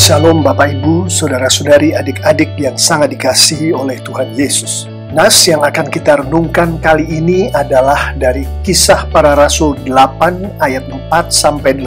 Shalom Bapak Ibu, Saudara-saudari, adik-adik yang sangat dikasihi oleh Tuhan Yesus. Nas yang akan kita renungkan kali ini adalah dari Kisah Para Rasul 8 ayat 4-8.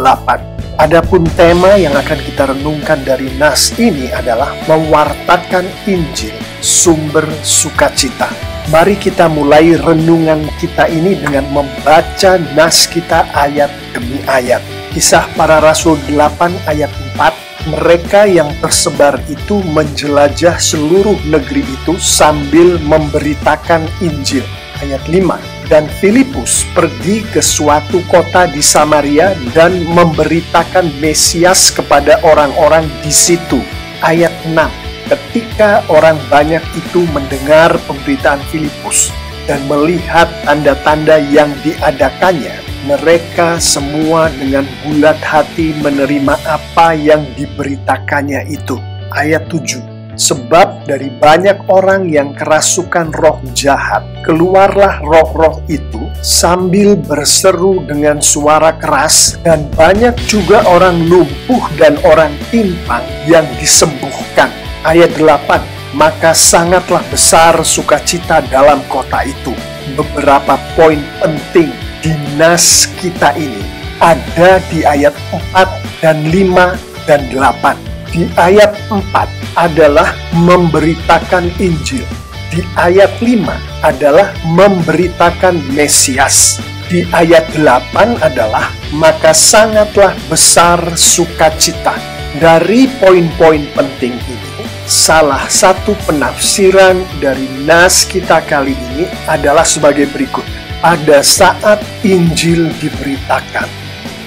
Adapun tema yang akan kita renungkan dari nas ini adalah mewartakan Injil, sumber sukacita. Mari kita mulai renungan kita ini dengan membaca nas kita ayat demi ayat. Kisah Para Rasul 8 ayat 4. Mereka yang tersebar itu menjelajah seluruh negeri itu sambil memberitakan Injil. Ayat 5. Dan Filipus pergi ke suatu kota di Samaria dan memberitakan Mesias kepada orang-orang di situ. Ayat 6. Ketika orang banyak itu mendengar pemberitaan Filipus dan melihat tanda-tanda yang diadakannya, mereka semua dengan bulat hati menerima apa yang diberitakannya itu. Ayat 7. Sebab dari banyak orang yang kerasukan roh jahat, keluarlah roh-roh itu sambil berseru dengan suara keras, dan banyak juga orang lumpuh dan orang timpang yang disembuhkan. Ayat 8. Maka sangatlah besar sukacita dalam kota itu. Beberapa poin penting di nas kita ini ada di ayat 4 dan 5 dan 8. Di ayat 4 adalah memberitakan Injil. Di ayat 5 adalah memberitakan Mesias. Di ayat 8 adalah maka sangatlah besar sukacita. Dari poin-poin penting ini, salah satu penafsiran dari nas kita kali ini adalah sebagai berikut. Pada saat Injil diberitakan,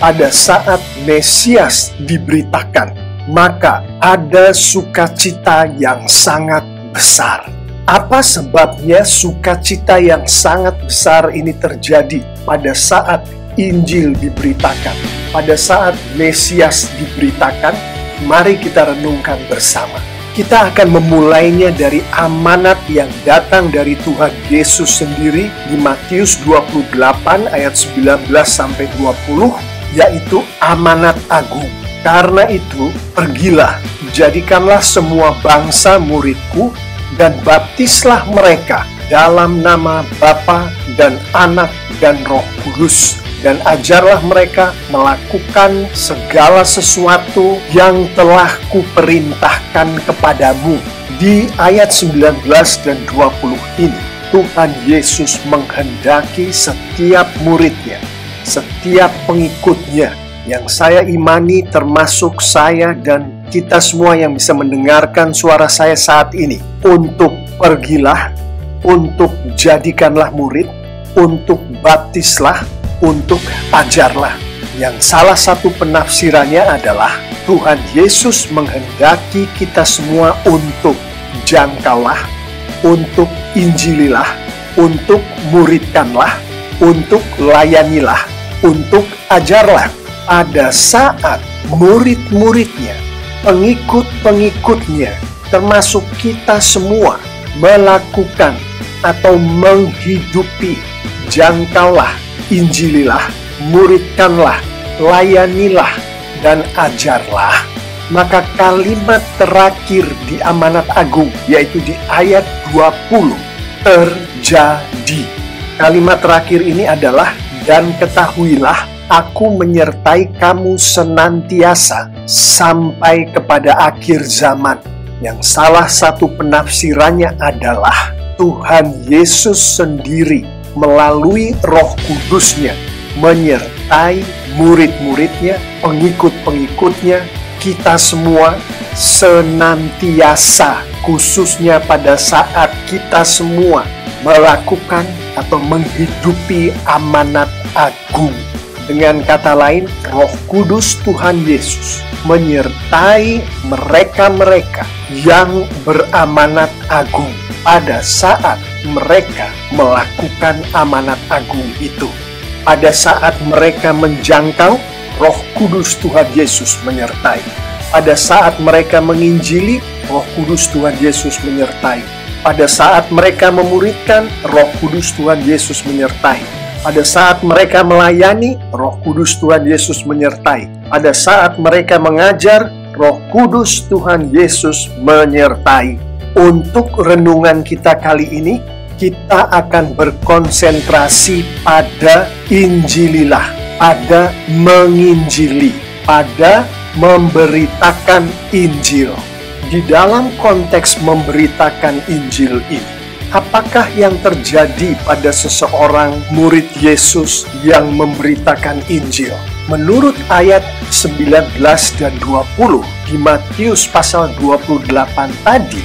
pada saat Mesias diberitakan, maka ada sukacita yang sangat besar. Apa sebabnya sukacita yang sangat besar ini terjadi pada saat Injil diberitakan, pada saat Mesias diberitakan? Mari kita renungkan bersama. Kita akan memulainya dari amanat yang datang dari Tuhan Yesus sendiri di Matius 28 ayat 19-20, yaitu amanat agung. Karena itu, pergilah, jadikanlah semua bangsa muridku, dan baptislah mereka dalam nama Bapa dan Anak dan Roh Kudus, dan ajarlah mereka melakukan segala sesuatu yang telah kuperintahkan kepadamu. Di ayat 19 dan 20 ini, Tuhan Yesus menghendaki setiap muridnya, setiap pengikutnya, yang saya imani termasuk saya dan kita semua yang bisa mendengarkan suara saya saat ini, untuk pergilah, untuk jadikanlah murid, untuk baptislah, untuk ajarlah. Yang salah satu penafsirannya adalah Tuhan Yesus menghendaki kita semua untuk jangkaulah, untuk injililah, untuk muridkanlah, untuk layanilah, untuk ajarlah. Pada saat murid-muridnya, pengikut-pengikutnya, termasuk kita semua melakukan atau menghidupi jangkaulah, injililah, muridkanlah, layanilah, dan ajarlah, maka kalimat terakhir di amanat agung, yaitu di ayat 20, terjadi. Kalimat terakhir ini adalah, dan ketahuilah, aku menyertai kamu senantiasa sampai kepada akhir zaman. Yang salah satu penafsirannya adalah Tuhan Yesus sendiri melalui Roh Kudusnya menyertai murid-muridnya, pengikut-pengikutnya, kita semua senantiasa, khususnya pada saat kita semua melakukan atau menghidupi amanat agung. Dengan kata lain, Roh Kudus Tuhan Yesus menyertai mereka-mereka yang beramanat agung pada saat mereka melakukan amanat agung itu. Pada saat mereka menjangkau, Roh Kudus Tuhan Yesus menyertai. Pada saat mereka menginjili, Roh Kudus Tuhan Yesus menyertai. Pada saat mereka memuridkan, Roh Kudus Tuhan Yesus menyertai. Pada saat mereka melayani, Roh Kudus Tuhan Yesus menyertai. Pada saat mereka mengajar, Roh Kudus Tuhan Yesus menyertai. Untuk renungan kita kali ini, kita akan berkonsentrasi pada Injililah, pada menginjili, pada memberitakan Injil. Di dalam konteks memberitakan Injil ini, apakah yang terjadi pada seseorang murid Yesus yang memberitakan Injil? Menurut ayat 19 dan 20 di Matius pasal 28 tadi,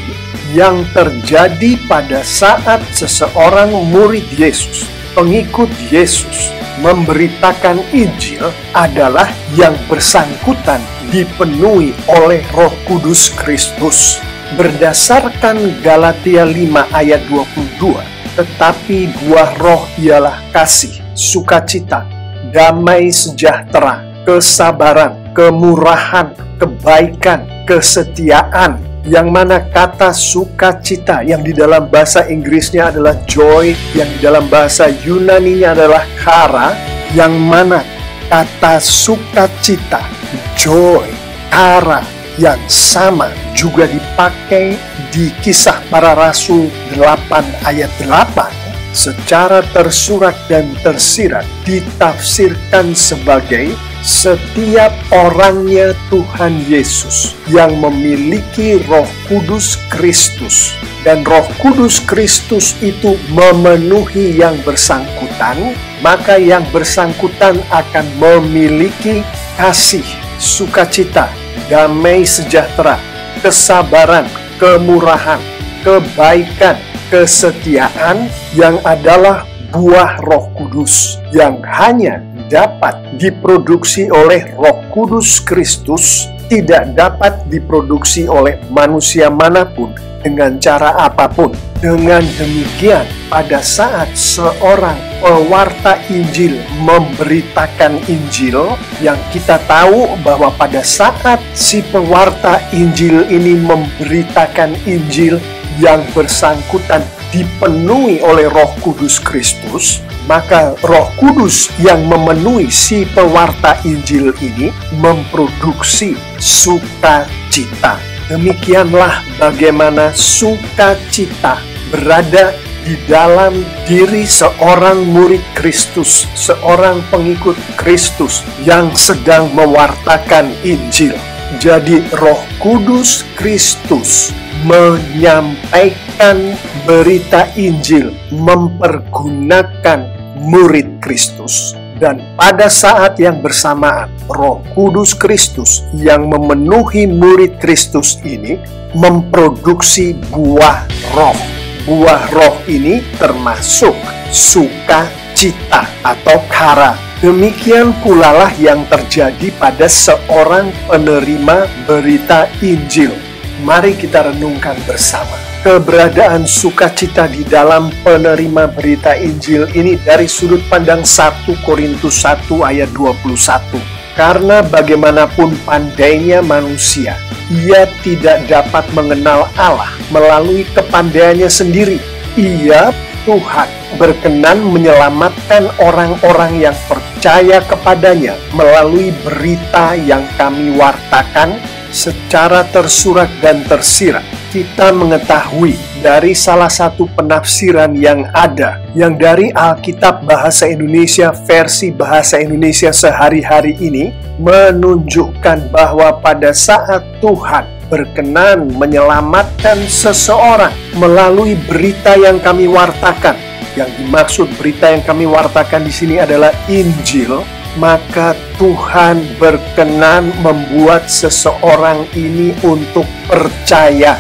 yang terjadi pada saat seseorang murid Yesus, pengikut Yesus, memberitakan Injil adalah yang bersangkutan dipenuhi oleh Roh Kudus Kristus. Berdasarkan Galatia 5 ayat 22, tetapi buah roh ialah kasih, sukacita, damai sejahtera, kesabaran, kemurahan, kebaikan, kesetiaan, yang mana kata sukacita yang di dalam bahasa Inggrisnya adalah joy, yang di dalam bahasa Yunaninya adalah chara, yang mana kata sukacita, joy, chara yang sama juga dipakai di Kisah Para Rasul 8 ayat 8 secara tersurat dan tersirat ditafsirkan sebagai setiap orangnya Tuhan Yesus yang memiliki Roh Kudus Kristus, dan Roh Kudus Kristus itu memenuhi yang bersangkutan, maka yang bersangkutan akan memiliki kasih, sukacita, damai sejahtera, kesabaran, kemurahan, kebaikan, kesetiaan, yang adalah buah Roh Kudus yang hanya dapat diproduksi oleh Roh Kudus Kristus, tidak dapat diproduksi oleh manusia manapun dengan cara apapun. Dengan demikian, pada saat seorang pewarta Injil memberitakan Injil, yang kita tahu bahwa pada saat si pewarta Injil ini memberitakan Injil, yang bersangkutan dipenuhi oleh Roh Kudus Kristus, maka Roh Kudus yang memenuhi si pewarta Injil ini memproduksi sukacita. Demikianlah bagaimana sukacita berada di dalam diri seorang murid Kristus, seorang pengikut Kristus yang sedang mewartakan Injil. Jadi Roh Kudus Kristus menyampaikan berita Injil, mempergunakan murid Kristus. Dan pada saat yang bersamaan, Roh Kudus Kristus yang memenuhi murid Kristus ini memproduksi buah roh. Buah roh ini termasuk sukacita atau chara. Demikian pula lah yang terjadi pada seorang penerima berita Injil. Mari kita renungkan bersama keberadaan sukacita di dalam penerima berita Injil ini dari sudut pandang 1 Korintus 1 ayat 21. Karena bagaimanapun pandainya manusia, ia tidak dapat mengenal Allah melalui kepandaiannya sendiri. Ia, Tuhan, berkenan menyelamatkan orang-orang yang percaya kepadanya melalui berita yang kami wartakan secara tersurat dan tersirat. Kita mengetahui dari salah satu penafsiran yang ada, yang dari Alkitab Bahasa Indonesia versi Bahasa Indonesia sehari-hari ini, menunjukkan bahwa pada saat Tuhan berkenan menyelamatkan seseorang melalui berita yang kami wartakan, yang dimaksud berita yang kami wartakan di sini adalah Injil, maka Tuhan berkenan membuat seseorang ini untuk percaya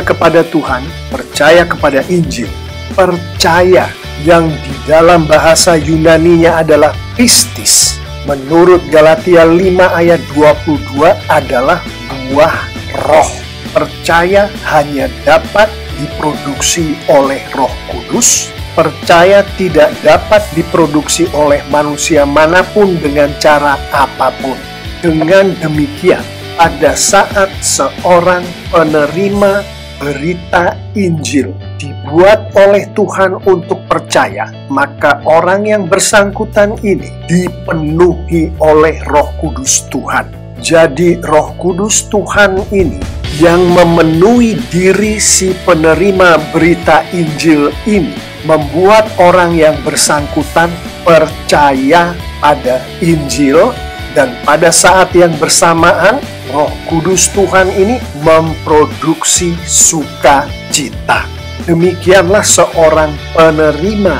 kepada Tuhan, percaya kepada Injil, percaya yang di dalam bahasa Yunaninya adalah pistis. Menurut Galatia 5 ayat 22 adalah buah roh. Percaya hanya dapat diproduksi oleh Roh Kudus. Percaya tidak dapat diproduksi oleh manusia manapun dengan cara apapun. Dengan demikian, pada saat seorang penerima berita Injil dibuat oleh Tuhan untuk percaya, maka orang yang bersangkutan ini dipenuhi oleh Roh Kudus Tuhan. Jadi Roh Kudus Tuhan ini yang memenuhi diri si penerima berita Injil ini membuat orang yang bersangkutan percaya pada Injil, dan pada saat yang bersamaan Roh Kudus Tuhan ini memproduksi sukacita. Demikianlah seorang penerima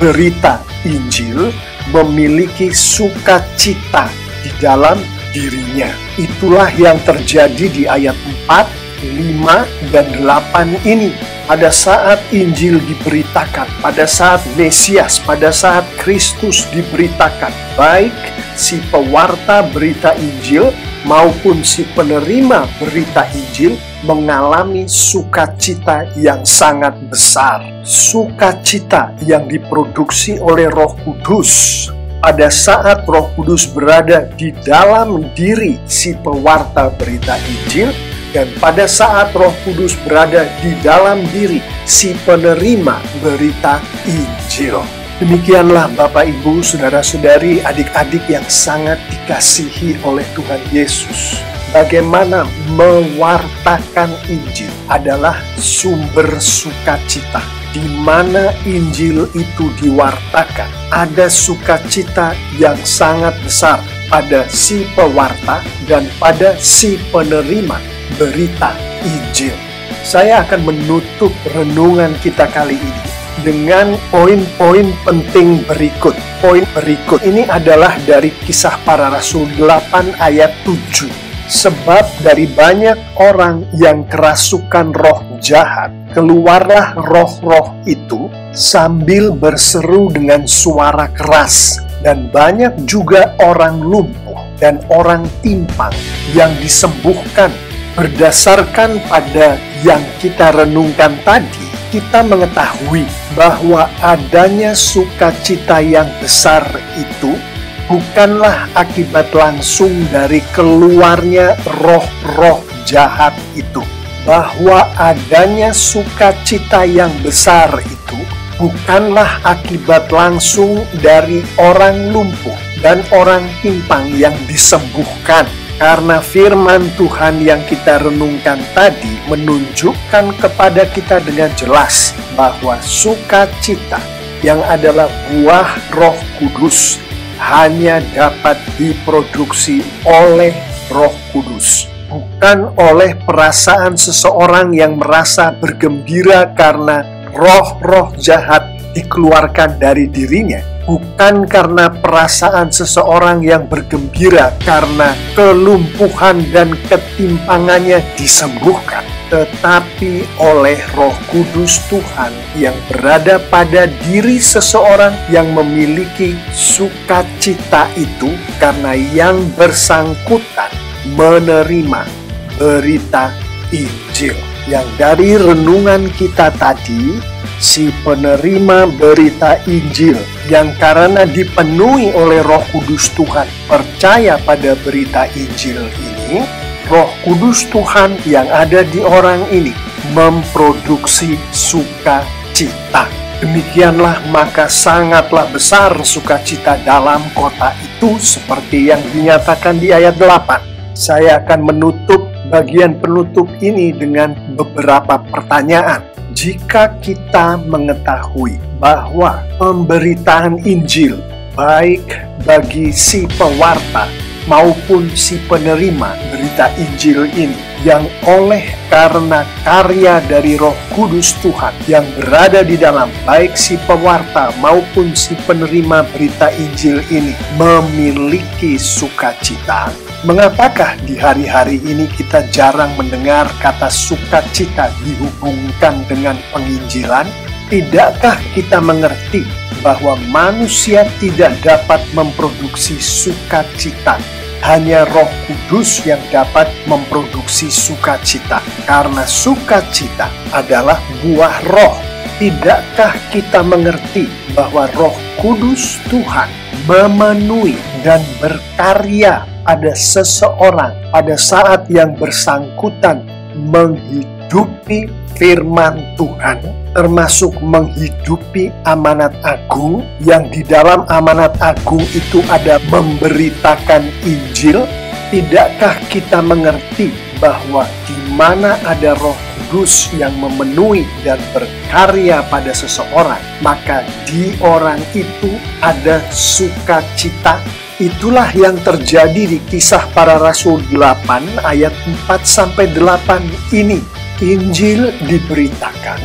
berita Injil memiliki sukacita di dalam dirinya. Itulah yang terjadi di ayat 4, 5, dan 8 ini. Pada saat Injil diberitakan, pada saat Mesias, pada saat Kristus diberitakan, baik si pewarta berita Injil maupun si penerima berita Injil mengalami sukacita yang sangat besar. Sukacita yang diproduksi oleh Roh Kudus pada saat Roh Kudus berada di dalam diri si pewarta berita Injil, dan pada saat Roh Kudus berada di dalam diri si penerima berita Injil. Demikianlah Bapak, Ibu, Saudara-saudari, adik-adik yang sangat dikasihi oleh Tuhan Yesus. Bagaimana mewartakan Injil adalah sumber sukacita. Di mana Injil itu diwartakan, ada sukacita yang sangat besar pada si pewarta dan pada si penerima berita Injil. Saya akan menutup renungan kita kali ini dengan poin-poin penting berikut. Poin berikut ini adalah dari Kisah Para Rasul 8 ayat 7. Sebab dari banyak orang yang kerasukan roh jahat, keluarlah roh-roh itu sambil berseru dengan suara keras, dan banyak juga orang lumpuh dan orang timpang yang disembuhkan. Berdasarkan pada yang kita renungkan tadi, kita mengetahui bahwa adanya sukacita yang besar itu bukanlah akibat langsung dari keluarnya roh-roh jahat itu. Bahwa adanya sukacita yang besar itu bukanlah akibat langsung dari orang lumpuh dan orang timpang yang disembuhkan. Karena firman Tuhan yang kita renungkan tadi menunjukkan kepada kita dengan jelas bahwa sukacita yang adalah buah Roh Kudus hanya dapat diproduksi oleh Roh Kudus, bukan oleh perasaan seseorang yang merasa bergembira karena roh-roh jahat dikeluarkan dari dirinya, bukan karena perasaan seseorang yang bergembira karena kelumpuhan dan ketimpangannya disembuhkan, tetapi oleh Roh Kudus Tuhan yang berada pada diri seseorang yang memiliki sukacita itu karena yang bersangkutan menerima berita Injil. Yang dari renungan kita tadi, si penerima berita Injil yang karena dipenuhi oleh Roh Kudus Tuhan percaya pada berita Injil ini, Roh Kudus Tuhan yang ada di orang ini memproduksi sukacita. Demikianlah maka sangatlah besar sukacita dalam kota itu seperti yang dinyatakan di ayat 8. Saya akan menutup bagian penutup ini dengan beberapa pertanyaan. Jika kita mengetahui bahwa pemberitaan Injil baik bagi si pewarta maupun si penerima berita Injil ini yang oleh karena karya dari Roh Kudus Tuhan yang berada di dalam baik si pewarta maupun si penerima berita Injil ini memiliki sukacita, mengapakah di hari-hari ini kita jarang mendengar kata sukacita dihubungkan dengan penginjilan? Tidakkah kita mengerti bahwa manusia tidak dapat memproduksi sukacita? Hanya Roh Kudus yang dapat memproduksi sukacita, karena sukacita adalah buah roh. Tidakkah kita mengerti bahwa Roh Kudus Tuhan memenuhi dan berkarya pada seseorang pada saat yang bersangkutan menghidupi firman Tuhan, termasuk menghidupi amanat agung yang di dalam amanat agung itu ada memberitakan Injil, Tidakkah kita mengerti bahwa di mana ada Roh Kudus yang memenuhi dan berkarya pada seseorang, maka di orang itu ada sukacita? Itulah yang terjadi di Kisah Para Rasul 8 ayat 4-8 ini. Injil diberitakan,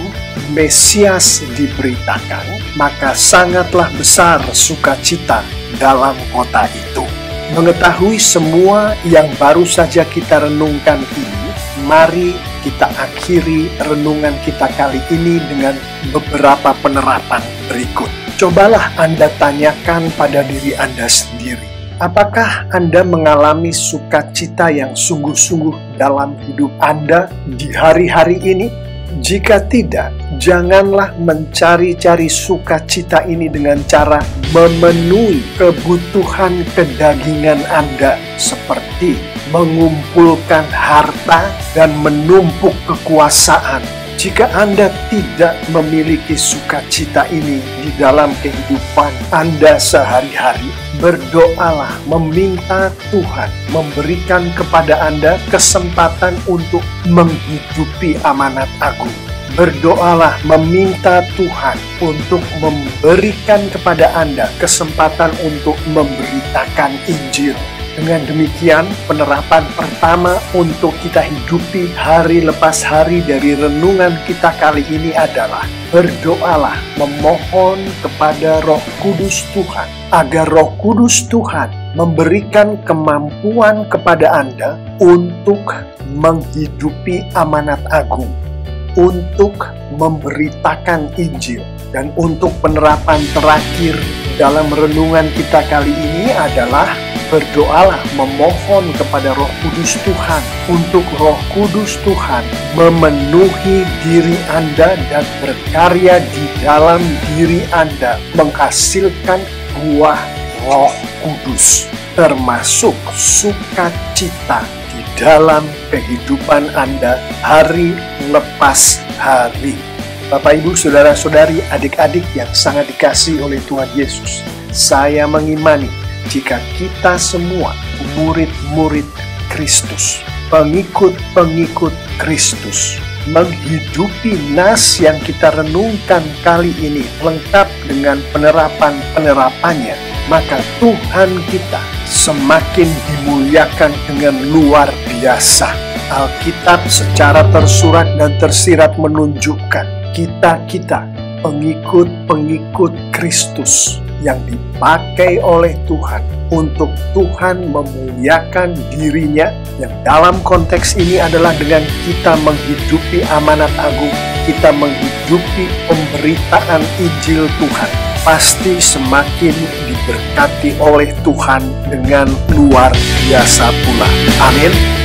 Mesias diberitakan, maka sangatlah besar sukacita dalam kota itu. Mengetahui semua yang baru saja kita renungkan ini, mari kita akhiri renungan kita kali ini dengan beberapa penerapan berikut. Cobalah Anda tanyakan pada diri Anda sendiri, apakah Anda mengalami sukacita yang sungguh-sungguh dalam hidup Anda di hari-hari ini? Jika tidak, janganlah mencari-cari sukacita ini dengan cara memenuhi kebutuhan kedagingan Anda, seperti mengumpulkan harta dan menumpuk kekuasaan. Jika Anda tidak memiliki sukacita ini di dalam kehidupan Anda sehari-hari, berdoalah meminta Tuhan memberikan kepada Anda kesempatan untuk menghidupi amanat agung. Berdoalah meminta Tuhan untuk memberikan kepada Anda kesempatan untuk memberitakan Injil. Dengan demikian, penerapan pertama untuk kita hidupi hari lepas hari dari renungan kita kali ini adalah berdoalah memohon kepada Roh Kudus Tuhan, agar Roh Kudus Tuhan memberikan kemampuan kepada Anda untuk menghidupi amanat agung, untuk memberitakan Injil. Dan untuk penerapan terakhir dalam renungan kita kali ini adalah berdoalah memohon kepada Roh Kudus Tuhan untuk Roh Kudus Tuhan memenuhi diri Anda dan berkarya di dalam diri Anda, menghasilkan buah Roh Kudus, termasuk sukacita di dalam kehidupan Anda hari lepas hari. Bapak, Ibu, Saudara-saudari, adik-adik yang sangat dikasihi oleh Tuhan Yesus, saya mengimani jika kita semua murid-murid Kristus, pengikut-pengikut Kristus, menghidupi nas yang kita renungkan kali ini lengkap dengan penerapan-penerapannya, maka Tuhan kita semakin dimuliakan dengan luar biasa. Alkitab secara tersurat dan tersirat menunjukkan kita pengikut-pengikut Kristus yang dipakai oleh Tuhan untuk Tuhan memuliakan dirinya, yang dalam konteks ini adalah dengan kita menghidupi amanat agung, kita menghidupi pemberitaan Injil Tuhan, pasti semakin diberkati oleh Tuhan dengan luar biasa pula. Amin.